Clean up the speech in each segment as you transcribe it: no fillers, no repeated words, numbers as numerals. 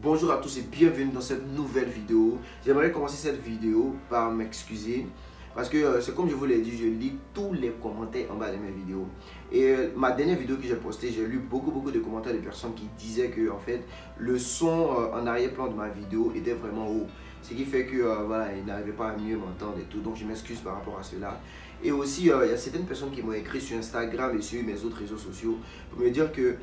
Bonjour à tous et bienvenue dans cette nouvelle vidéo. J'aimerais commencer cette vidéo par m'excuser parce que c'est comme je vous l'ai dit, je lis tous les commentaires en bas de mes vidéos. Et ma dernière vidéo que j'ai postée, j'ai lu beaucoup de commentaires de personnes qui disaient que en fait le son en arrière-plan de ma vidéo était vraiment haut. Ce qui fait que voilà, ils n'arrivaient pas à mieux m'entendre et tout. Donc je m'excuse par rapport à cela. Et aussi, il y a certaines personnes qui m'ont écrit sur Instagram et sur mes autres réseaux sociaux pour me dire que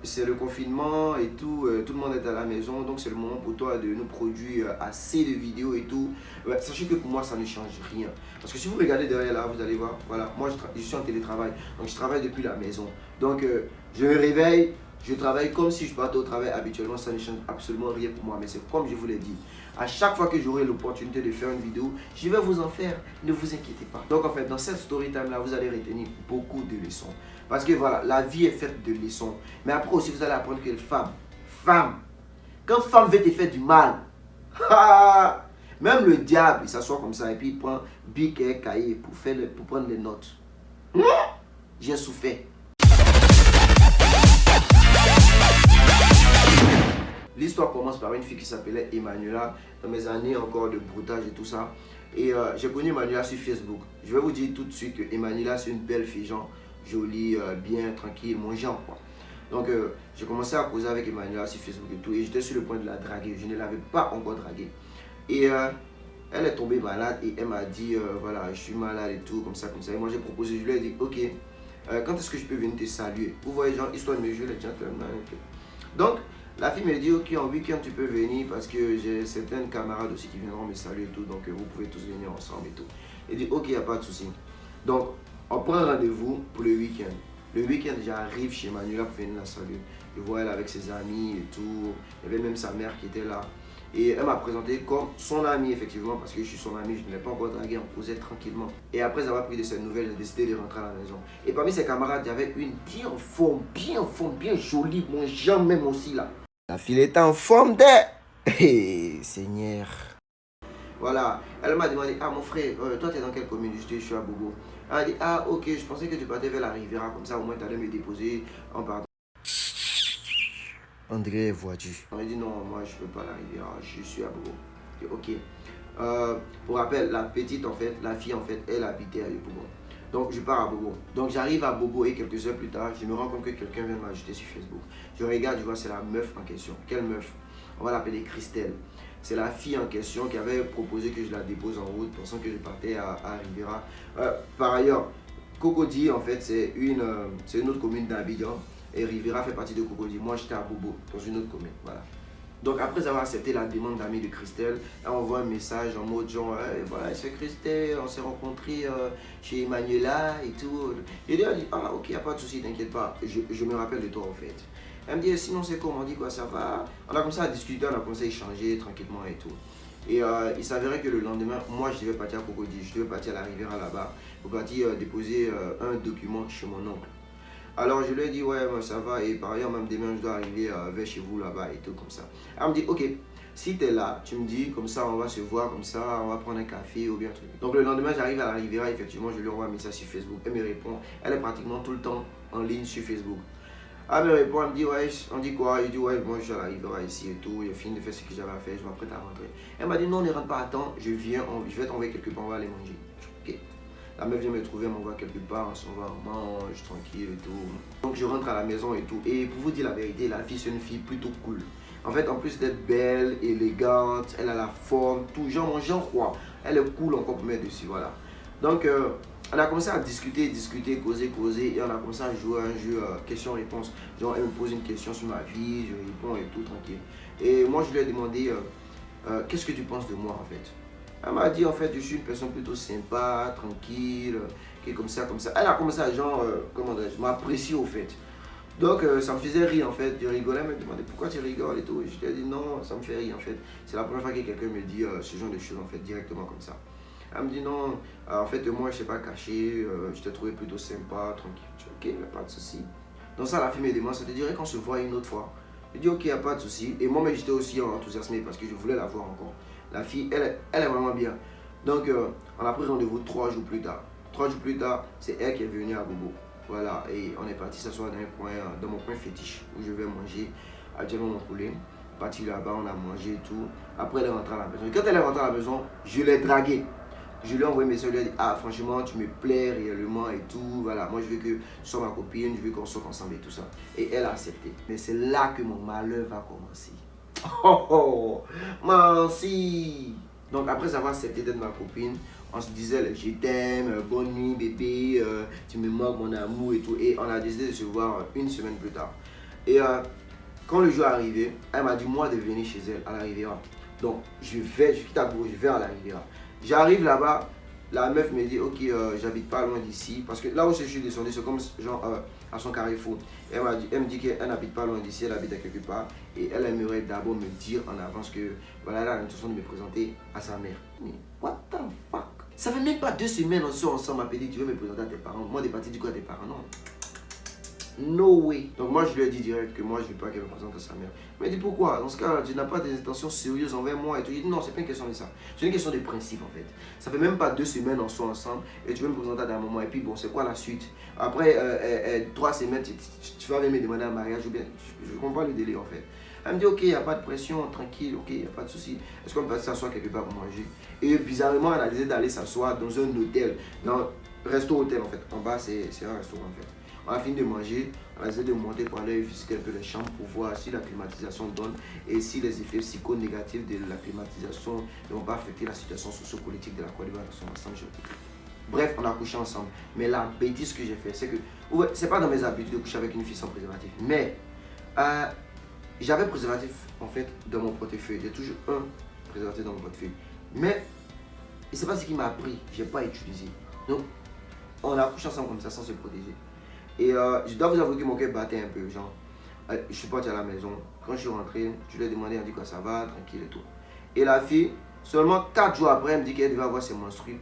c'est le confinement et tout, tout le monde est à la maison, donc c'est le moment pour toi de nous produire assez de vidéos et tout. Ouais, sachez que pour moi ça ne change rien. Parce que si vous regardez derrière là, vous allez voir, voilà, moi je suis en télétravail, donc je travaille depuis la maison. Donc je me réveille, je travaille comme si je partais au travail habituellement, ça ne change absolument rien pour moi. Mais c'est comme je vous l'ai dit, à chaque fois que j'aurai l'opportunité de faire une vidéo, je vais vous en faire, ne vous inquiétez pas. Donc en fait, dans cette story time là, vous allez retenir beaucoup de leçons. Parce que voilà, la vie est faite de leçons. Mais après aussi, vous allez apprendre que femme, quand femme veut te faire du mal, même le diable, il s'assoit comme ça et puis il prend bic et cahier pour prendre les notes. J'ai souffert. L'histoire commence par une fille qui s'appelait Emmanuela, dans mes années encore de broutage et tout ça. Et j'ai connu Emmanuela sur Facebook. Je vais vous dire tout de suite que Emmanuela, c'est une belle fille, genre jolie, bien, tranquille, mon genre quoi. Donc j'ai commencé à causer avec Emmanuela sur Facebook et tout. Et j'étais sur le point de la draguer. Je ne l'avais pas encore draguée. Et elle est tombée malade et elle m'a dit, voilà, je suis malade et tout, comme ça, comme ça. Et moi j'ai proposé, je lui ai dit, ok, quand est-ce que je peux venir te saluer? Vous voyez, genre, histoire de me jouer les gentlemen. Donc, la fille me dit, ok, en week-end tu peux venir parce que j'ai certaines camarades aussi qui viendront me saluer et tout, donc vous pouvez tous venir ensemble et tout. Elle dit, ok, il n'y a pas de souci. Donc, on prend rendez-vous pour le week-end. Le week-end, j'arrive chez Manuela pour venir la saluer. Je vois elle avec ses amis et tout. Il y avait même sa mère qui était là. Et elle m'a présenté comme son amie, effectivement, parce que je suis son ami, je ne l'ai pas encore dragué, on causait tranquillement. Et après avoir pris de ces nouvelles, j'ai décidé de rentrer à la maison. Et parmi ses camarades, il y avait une bien en forme, bien jolie, mon genre même aussi là. La fille est en forme de... Hey, Seigneur. Voilà, elle m'a demandé, ah mon frère, toi tu es dans quelle commune? Je suis à Bobo. Elle a dit, ah ok, je pensais que tu partais vers la Riviera, comme ça au moins tu allais me déposer en partant. André, vois-tu? On m'a dit, non, moi je ne peux pas la Riviera, je suis à Bobo. Je dis, ok. Pour rappel, la petite en fait, la fille en fait, elle habitait à Bobo. Donc je pars à Bobo. Donc j'arrive à Bobo et quelques heures plus tard, je me rends compte que quelqu'un vient m'ajouter sur Facebook. Je regarde, je vois c'est la meuf en question. Quelle meuf? On va l'appeler Christelle. C'est la fille en question qui avait proposé que je la dépose en route, pensant que je partais à Riviera. Par ailleurs, Cocody en fait c'est une autre commune d'Abidjan. Et Riviera fait partie de Cocody. Moi j'étais à Bobo, dans une autre commune. Voilà. Donc après avoir accepté la demande d'amis de Christelle, elle envoie un message en mode genre hey, voilà c'est Christelle, on s'est rencontrés chez Emmanuela et tout. Et elle dit ah ok, y a pas de souci, t'inquiète pas, je me rappelle de toi en fait. Elle me dit sinon c'est comment, on dit quoi ça va. On a commencé à discuter, on a commencé à échanger tranquillement et tout. Et il s'avérait que le lendemain, moi je devais partir à Cocody, je devais partir à la Riviera là-bas pour partir déposer un document chez mon oncle. Alors je lui ai dit ouais moi, ça va et par ailleurs même demain je dois arriver vers chez vous là-bas et tout comme ça. Elle me dit ok, si tu es là, tu me dis comme ça on va se voir, comme ça on va prendre un café ou bien un truc. Donc le lendemain j'arrive à la Riviera, effectivement je lui envoie un message sur Facebook, elle me répond, elle est pratiquement tout le temps en ligne sur Facebook. Elle me répond, elle me dit ouais, on dit quoi? Je dis ouais, moi je suis à la Riviera ici et tout, j'ai fini de faire ce que j'avais à faire, je m'apprête à rentrer. Elle m'a dit non ne rentre pas, attends, je vais t'envoyer quelque part, on va aller manger. Ok. La meuf vient me trouver, m'envoie quelque part, on s'en va, on mange, tranquille et tout. Donc je rentre à la maison et tout. Et pour vous dire la vérité, la fille c'est une fille plutôt cool. En fait, en plus d'être belle, élégante, elle a la forme, tout, genre mon genre quoi. Elle est cool encore pour mettre dessus, voilà. Donc on a commencé à discuter, causer et on a commencé à jouer à un jeu question-réponse. Genre elle me pose une question sur ma vie, je réponds et tout, tranquille. Et moi je lui ai demandé, qu'est-ce que tu penses de moi en fait? Elle m'a dit en fait je suis une personne plutôt sympa, tranquille, qui est comme ça, comme ça. Elle a commencé à genre, comment dire, m'apprécier au fait. Donc ça me faisait rire en fait, je rigolais, elle me demandait pourquoi tu rigoles et tout. Et je lui ai dit non, ça me fait rire en fait. C'est la première fois que quelqu'un me dit ce genre de choses en fait, directement comme ça. Elle me dit non, en fait moi je ne sais pas caché, je t'ai trouvé plutôt sympa, tranquille. Je dis ok, il n'y a pas de souci. Donc ça la fille me demande, ça te dirait qu'on se voit une autre fois? Je dis ok, il n'y a pas de souci. Et moi j'étais aussi enthousiasmé parce que je voulais la voir encore. La fille, elle est vraiment bien. Donc, on a pris rendez-vous 3 jours plus tard. 3 jours plus tard, c'est elle qui est venue à Bobo. Voilà, et on est parti s'asseoir dans un coin, dans mon coin fétiche où je vais manger actuellement mon poulet. parti là-bas, on a mangé et tout. Après, elle est rentrée à la maison. Et quand elle est rentrée à la maison, je l'ai draguée. Je lui ai envoyé mes message, je lui ai dit, ah franchement, tu me plais réellement et tout. Voilà, moi je veux que tu sois ma copine, je veux qu'on sorte ensemble et tout ça. Et elle a accepté. Mais c'est là que mon malheur va commencer. Oh oh, merci. Donc après avoir accepté d'être ma copine, on se disait, je t'aime, bonne nuit bébé, tu me manques mon amour et tout. Et on a décidé de se voir une semaine plus tard. Et quand le jour est arrivé, elle m'a dit moi de venir chez elle à la Riviera. Donc je quitte à Bourg, je vais à la Riviera. J'arrive là-bas, la meuf me dit ok, j'habite pas loin d'ici. Parce que là où je suis descendu, c'est comme genre à son carrefour. Elle me dit qu'elle n'habite pas loin d'ici, elle habite à quelque part. Et elle aimerait d'abord me dire en avance que voilà, elle a l'intention de me présenter à sa mère. Mais what the fuck? Ça fait même pas 2 semaines on sort ensemble, m'a dit tu veux me présenter à tes parents. Moi, des parties du coup à tes parents, non. No way. Donc moi je lui ai dit direct que moi je ne veux pas qu'elle me présente à sa mère. Mais elle dit pourquoi? Dans ce cas, tu n'as pas des intentions sérieuses envers moi et tout. Il dit non, c'est pas une question de ça. C'est une question de principe en fait. Ça fait même pas 2 semaines on soit ensemble et tu veux me présenter à un moment. Et puis bon, c'est quoi la suite? Après 3 semaines, tu vas venir me demander un mariage ou bien je comprends le délai en fait. Elle me dit ok, il n'y a pas de pression, tranquille, ok, il n'y a pas de souci. Est-ce qu'on peut s'asseoir quelque part pour manger? Et bizarrement, elle a décidé d'aller s'asseoir dans un hôtel, dans resto-hôtel en fait. En bas, c'est un restaurant en fait. On a fini de manger, on a essayé de monter pour aller visiter un peu les chambres pour voir si la climatisation donne et si les effets psycho-négatifs de la climatisation ne vont pas affecter la situation socio-politique de la Côte d'Ivoire dans son ensemble. Bref, on a couché ensemble. Mais la bêtise que j'ai fait, c'est que, ouais, c'est pas dans mes habitudes de coucher avec une fille sans préservatif. Mais, j'avais préservatif en fait dans mon portefeuille. J'ai toujours un préservatif dans mon portefeuille. Mais, je sais pas ce qui m'a pris, j'ai pas utilisé. Donc, on a couché ensemble comme ça sans se protéger. Et je dois vous avouer que mon cœur battait un peu, genre, je suis parti à la maison. Quand je suis rentré, je lui ai demandé, elle dit quoi ça va, tranquille et tout. Et la fille, seulement 4 jours après, elle me dit qu'elle devait avoir ses menstrues.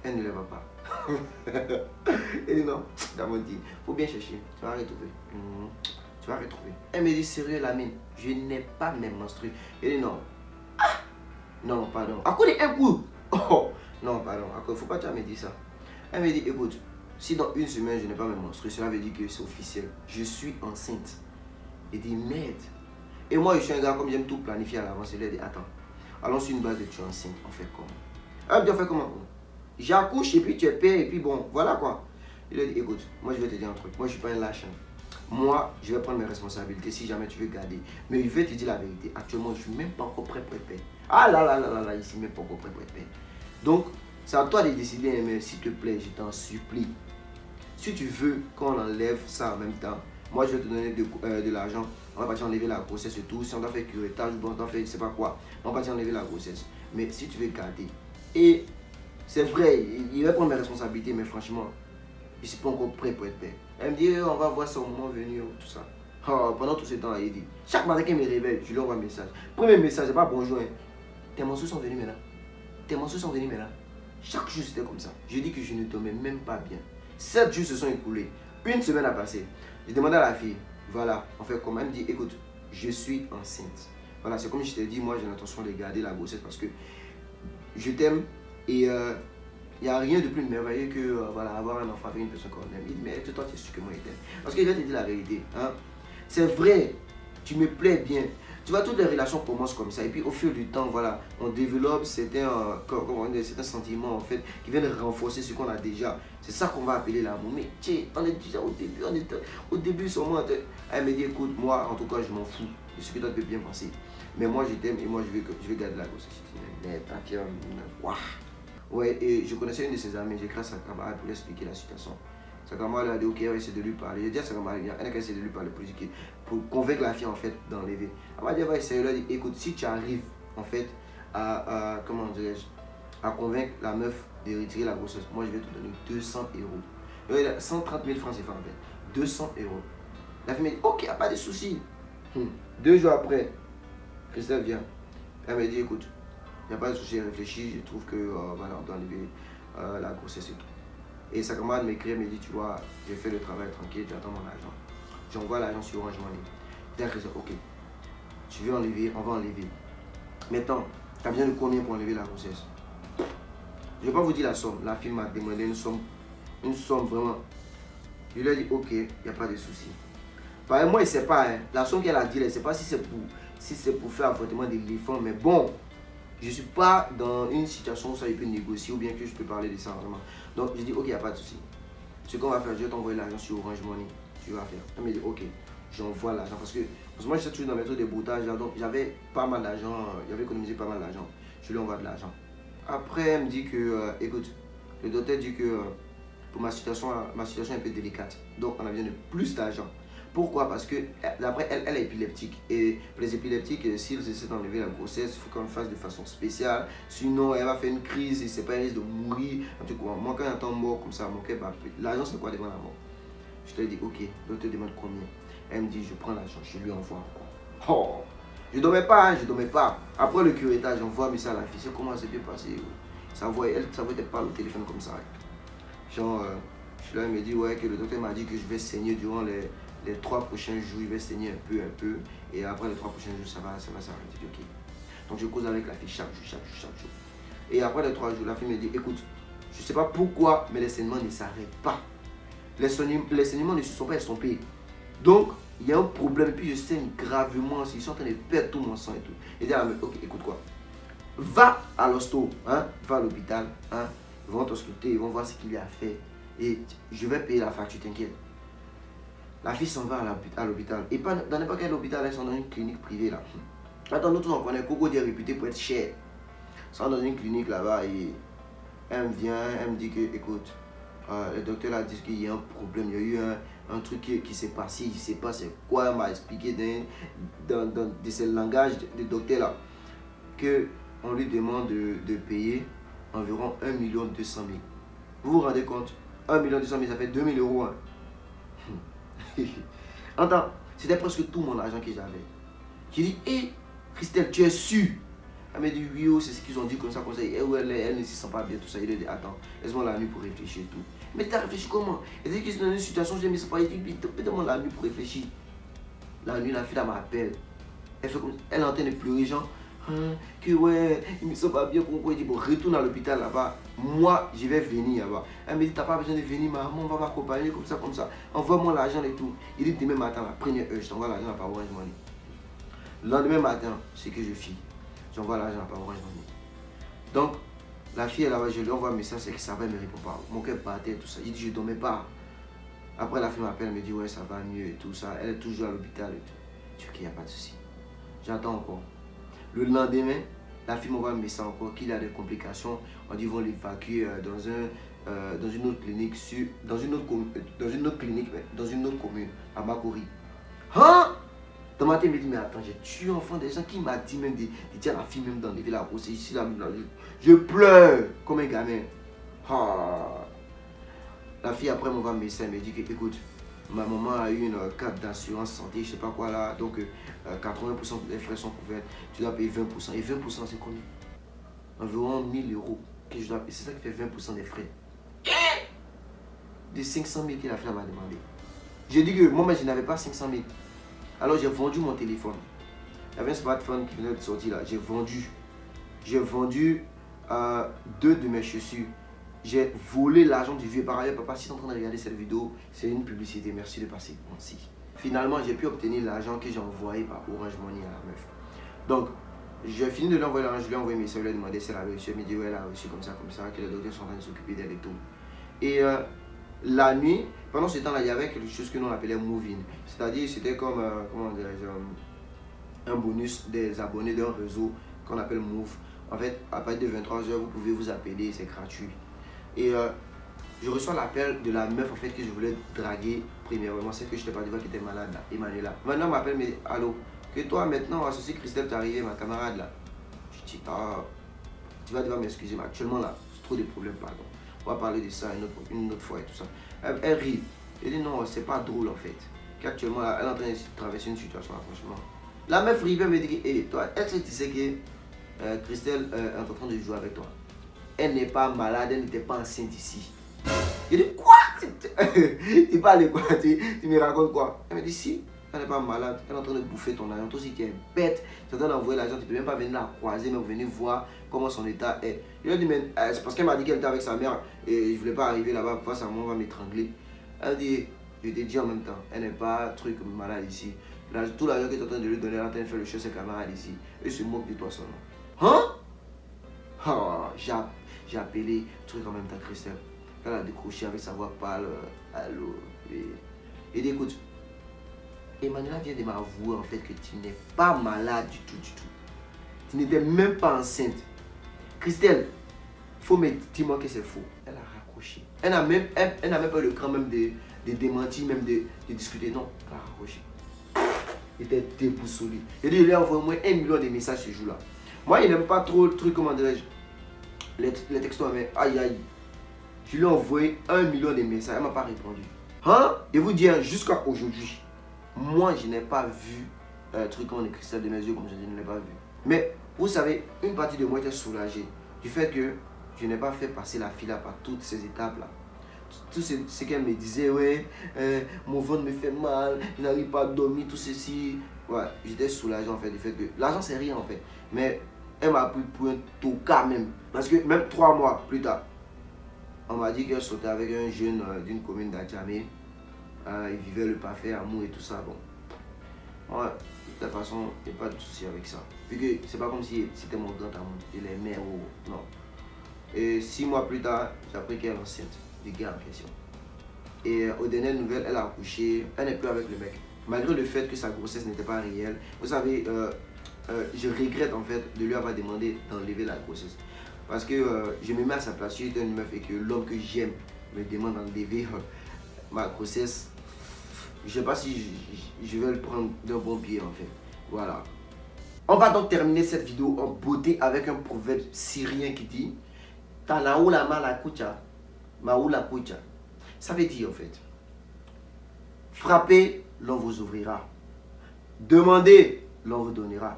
Elle ne les va pas. Elle dit non, d'abord dit, faut bien chercher, tu vas retrouver. Tu vas retrouver. Elle me dit sérieux Lamine, je n'ai pas mes menstrues. Elle dit non. Ah, non, pardon. À cause d'un coup. Oh, non, pardon. Il ne faut pas que tu me dises ça. Elle me dit écoute, si dans 1 semaine je n'ai pas mes menstrues, cela veut dire que c'est officiel. Je suis enceinte. Elle dit merde. Et moi je suis un gars comme j'aime tout planifier à l'avance. Elle lui a dit attends, allons sur une base de tu es enceinte, on fait comment? Elle me dit on fait comment? J'accouche et puis tu es père et puis bon, voilà quoi. Il a dit écoute, moi je vais te dire un truc, moi je suis pas un lâche. Moi je vais prendre mes responsabilités si jamais tu veux garder. Mais je vais te dire la vérité, actuellement je suis même pas encore prêt pour être père. Ah là là là là là, ici même pas encore prêt pour être père. Donc c'est à toi de décider, mais s'il te plaît, je t'en supplie. Si tu veux qu'on enlève ça en même temps, moi je vais te donner de l'argent. On va partir enlever la grossesse et tout. Si on doit faire curettage, on doit faire je sais pas quoi. On va partir enlever la grossesse. Mais si tu veux garder, et c'est vrai, il va prendre mes responsabilités, mais franchement, je ne suis pas encore prêt pour être père. Elle me dit, on va voir ça au moment venu, tout ça. Oh, pendant tout ce temps, elle dit, chaque matin qu'elle me réveille, je lui envoie un message. Premier message, c'est pas bonjour. Hein. Tes menstrues sont venues maintenant. Tes menstrues sont venues maintenant. Chaque jour, c'était comme ça. Je dis que je ne dormais même pas bien. 7 jours se sont écoulés. 1 semaine a passé. J'ai demandé à la fille, voilà, on fait comment? Elle me dit, écoute, je suis enceinte. Voilà, c'est comme je t'ai dit, moi j'ai l'intention de garder la grossesse parce que je t'aime et il n'y a rien de plus merveilleux que voilà, avoir un enfant avec une personne qu'on aime. Il dit, mais toi, tu es sûr que moi je t'aime. Parce que je vais te dire la vérité. Hein? C'est vrai, tu me plais bien. Tu vois, toutes les relations commencent comme ça. Et puis au fil du temps, voilà, on développe certains sentiments en fait qui viennent renforcer ce qu'on a déjà. C'est ça qu'on va appeler l'amour. Mais tiens, on est déjà au début, au début seulement. Elle me dit, écoute, moi en tout cas, je m'en fous de ce que toi tu peux bien penser. Mais moi je t'aime et moi je vais garder la grossesse. Mais t'inquiète, quoi? Ouais, et je connaissais une de ses amies, j'ai écrit à sa camarade pour lui expliquer la situation. Sa camarade a dit ok, elle va essayer de lui parler. J'ai dit à sa camarade, elle a essayé de lui parler pour convaincre la fille en fait d'enlever. Elle m'a dit, elle va essayer, elle a dit écoute, si tu arrives en fait comment dirais-je, à convaincre la meuf de retirer la grossesse, moi je vais te donner 200 euros. 130 000 francs c'est en fait. 200 euros. La fille m'a dit ok, il n'y a pas de souci. 2 jours après, Christelle vient. Elle m'a dit écoute, il n'y a pas de souci, elle réfléchit, je trouve que voilà, on doit enlever la grossesse et tout. Et sa camarade m'écrit, elle me dit, tu vois, j'ai fait le travail tranquille, j'attends mon argent. J'envoie l'argent sur Orange Money. Je dis ok, tu veux enlever, on va enlever. Maintenant, tu as besoin de combien pour enlever la grossesse? Je ne vais pas vous dire la somme. La fille m'a demandé une somme vraiment. Je lui ai dit ok, il n'y a pas de souci. Par moi, il ne sait pas, hein, la somme qu'elle a dit, elle ne sait pas si c'est pour si c'est pour faire affrontement d'éléphant, mais bon, je ne suis pas dans une situation où ça je peux négocier ou bien que je peux parler de ça vraiment. Donc je dis ok, il n'y a pas de souci. Ce qu'on va faire, je vais t'envoyer l'argent sur Orange Money. Tu vas faire. Elle me dit ok, j'envoie l'argent parce que moi j'étais toujours dans mes trucs de broutage, donc j'avais pas mal d'argent, j'avais économisé pas mal d'argent. Je lui envoie de l'argent. Après, elle me dit que écoute, le docteur dit que pour ma situation est un peu délicate. Donc on a besoin de plus d'argent. Pourquoi? Parce que d'après elle, elle est épileptique. Et pour les épileptiques, s'ils essaient d'enlever la grossesse, il faut qu'on le fasse de façon spéciale. Sinon, elle va faire une crise et c'est pas, elle risque de mourir. En tout cas, moi quand j'entends mort comme ça, mon cœur bat. L'argent c'est quoi devant la mort? Je te dis, ok, le docteur demande combien? Elle me dit, je prends l'argent, je lui envoie encore. Oh, je dormais pas, hein, je dormais pas. Après le curettage, j'envoie un message à la fille. C'est comment c'est bien passé? Ça voyait pas au téléphone comme ça. Genre, je suis là, elle me dit, ouais, que le docteur m'a dit que je vais saigner durant les 3 prochains jours, il va saigner un peu. Et après les 3 prochains jours, ça va s'arrêter. Ok. Donc je cause avec la fille chaque jour. Et après les 3 jours, la fille me dit, écoute, je ne sais pas pourquoi, mais les saignements ne s'arrêtent pas. Les saignements ne se sont pas estompés. Donc, il y a un problème, et puis je saigne gravement, ils sont en train de perdre tout mon sang et tout. Et dit, ok, écoute quoi, va à l'hosto, hein, va à l'hôpital, hein, ils vont t'ausculter, ils vont voir ce qu'il y a fait. Et je vais payer la facture, t'inquiète. La fille s'en va à l'hôpital. Et pas dans n'importe quel hôpital, elles sont dans une clinique privée là. Attends, nous tous on connaît Coco est réputé pour être cher. Ils sont dans une clinique là-bas et elle me vient, elle me dit que, écoute, le docteur a dit qu'il y a un problème, il y a eu un truc qui s'est passé, je ne sais pas c'est quoi, elle m'a expliqué dans ce langage de docteur là, qu'on lui demande de payer environ 1 200 000. Vous vous rendez compte? 1 200 000, ça fait 2 000 euros. Hein. Attends, c'était presque tout mon argent que j'avais. J'ai dit, hé, Christelle, tu es sûre? Elle m'a dit, oui, c'est ce qu'ils ont dit comme ça. Et elle ne se sent pas bien, tout ça. Il a dit, attends, laisse-moi la nuit pour réfléchir et tout. Mais tu as réfléchi comment? Elle dit qu'ils sont dans une situation, je dis, mais c'est pas, il dit, donne-moi la nuit pour réfléchir. La nuit, la fille m'appelle. Elle est en train de pleurer, genre, que ouais, ils ne sont pas bien, pourquoi? Il dit, bon, retourne à l'hôpital là-bas. Moi, je vais venir là-bas. Elle me dit, t'as pas besoin de venir, maman, on va m'accompagner comme ça. Envoie-moi l'argent et tout. Il dit, demain matin, la première heure, je t'envoie l'argent par Orange Money. Le lendemain matin, c'est que je file. J'envoie l'argent par Orange Money. Donc, la fille, là-bas, je lui envoie un message, c'est que ça va, elle me répond pas. Mon cœur battait, tout ça. Il dit, je ne dormais pas. Après, la fille m'appelle, elle me dit, ouais, ça va mieux et tout ça. Elle est toujours à l'hôpital et tout. Je dis, ok, il n'y a pas de souci. J'attends encore. Le lendemain, la fille m'envoie un message encore qu'il a des complications. On dit qu'ils vont l'évacuer dans une autre clinique, dans une autre commune, à Makori. Hein? Dans ma tête, je me dis, mais attends, j'ai tué enfant des gens qui m'a dit même de dire à la fille même d'enlever la grosse ici, là, je pleure comme un gamin. Ah. La fille après m'envoie un message, elle me dit que, écoute, ma maman a eu une carte d'assurance santé, je sais pas quoi là, donc 80% des frais sont couverts, tu dois payer 20%. Et 20% c'est combien? Environ 1000 euros que je dois payer, c'est ça qui fait 20% des frais. De 500 000 que la fille m'a demandé. J'ai dit que moi, je n'avais pas 500 000. Alors j'ai vendu mon téléphone. Il y avait un smartphone qui venait de sortir là. J'ai vendu 2 de mes chaussures. J'ai volé l'argent du vieux. Par ailleurs, papa, si tu es en train de regarder cette vidéo, c'est une publicité. Merci de passer. Merci. Finalement, j'ai pu obtenir l'argent que j'ai envoyé par Orange Money à la meuf. Donc, j'ai fini de lui envoyer l'argent. Je lui ai envoyé mes messages. Je lui ai demandé si elle avait reçu. Elle m'a dit, ouais, elle a reçu comme ça, que les docteurs sont en train de s'occuper d'elle et tout. Et la nuit, pendant ce temps-là, il y avait quelque chose que nous appelait Move-in. C'est-à-dire, c'était comme un bonus des abonnés d'un réseau qu'on appelle Move. En fait, à partir de 23 h, vous pouvez vous appeler, c'est gratuit. Et je reçois l'appel de la meuf en fait que je voulais draguer premièrement, c'est que je n'étais pas devant qui était malade là, Emmanuela. Maintenant, elle m'appelle, mais allô, que toi maintenant, associé Christelle, t'es arrivé, ma camarade là. Je dis, ah, tu vas devoir m'excuser, mais actuellement là, c'est trop de problèmes, pardon. On va parler de ça une autre fois et tout ça. Elle rit. Elle dit non, c'est pas drôle en fait. Qu'actuellement, elle est en train de traverser une situation là, franchement. La meuf rit, elle me dit, hé, toi, est-ce que tu sais que Christelle est en train de jouer avec toi? Elle n'est pas malade, elle n'était pas enceinte ici. Je dis, quoi? Tu parles quoi? Tu me racontes quoi? Elle me dit, si, elle n'est pas malade, elle est en train de bouffer ton argent. Toi aussi, tu es bête, tu es en train d'envoyer l'argent, tu ne peux même pas venir la croiser, mais venir voir comment son état est. Je lui ai dit, mais c'est parce qu'elle m'a dit qu'elle était avec sa mère et je ne voulais pas arriver là-bas, face à moi, on va m'étrangler. Elle dit, je t'ai dit en même temps, elle n'est pas truc malade ici. Tout l'argent que tu es en train de lui donner, là, tu es en train de faire le show, ses camarades ici. Eux se moquent de toi seulement. Hein? Oh, j'ai appelé, truc en même temps, Christelle. Elle a décroché avec sa voix pâle. Allô. Et dit, écoute, Emmanuela vient de m'avouer en fait que tu n'es pas malade du tout, du tout. Tu n'étais même pas enceinte. Christelle, faut me dire que c'est faux. Elle a raccroché. Elle n'a même pas eu le cran même de démentir, même de discuter. Non, elle a raccroché. Il était déboussolé. Il lui a envoyé au moins 1 million de messages ce jour-là. Moi, il n'aime pas trop le truc, comment dirais-je, les textos, mais aïe aïe. Je lui ai envoyé 1 million de messages, elle ne m'a pas répondu. Hein? Et vous dire, jusqu'à aujourd'hui, moi, je n'ai pas vu un truc comme les cristals de mes yeux, comme je ne l'ai pas vu. Mais, vous savez, une partie de moi était soulagée du fait que je n'ai pas fait passer la fille là par toutes ces étapes-là. Tout ce qu'elle me disait, ouais, mon ventre me fait mal, je n'arrive pas à dormir, tout ceci. Ouais, j'étais soulagé en fait du fait que l'argent c'est rien en fait. Mais elle m'a pris pour un tocard même. Parce que même 3 mois plus tard, on m'a dit qu'elle sautait avec un jeune d'une commune d'Adjamé. Il vivait le parfait amour et tout ça. Bon, moi, de toute façon, il n'y a pas de souci avec ça. Vu que c'est pas comme si c'était mon grand amour, je l'aimais ou non. Et 6 mois plus tard, j'ai appris qu'elle est enceinte du gars en question. Et aux dernières nouvelles, elle a accouché, elle n'est plus avec le mec. Malgré le fait que sa grossesse n'était pas réelle. Vous savez, je regrette en fait de lui avoir demandé d'enlever la grossesse. Parce que je me mets à sa place, je suis une meuf et que l'homme que j'aime me demande d'enlever ma grossesse. Je ne sais pas si je vais le prendre d'un bon pied en fait. Voilà. On va donc terminer cette vidéo en beauté avec un proverbe syrien qui dit Tanaoula malakucha, maoula kucha. Ça veut dire en fait, frappez, l'on vous ouvrira. Demandez, l'on vous donnera.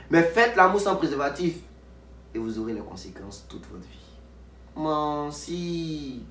Mais faites l'amour sans préservatif et vous aurez les conséquences toute votre vie. Merci.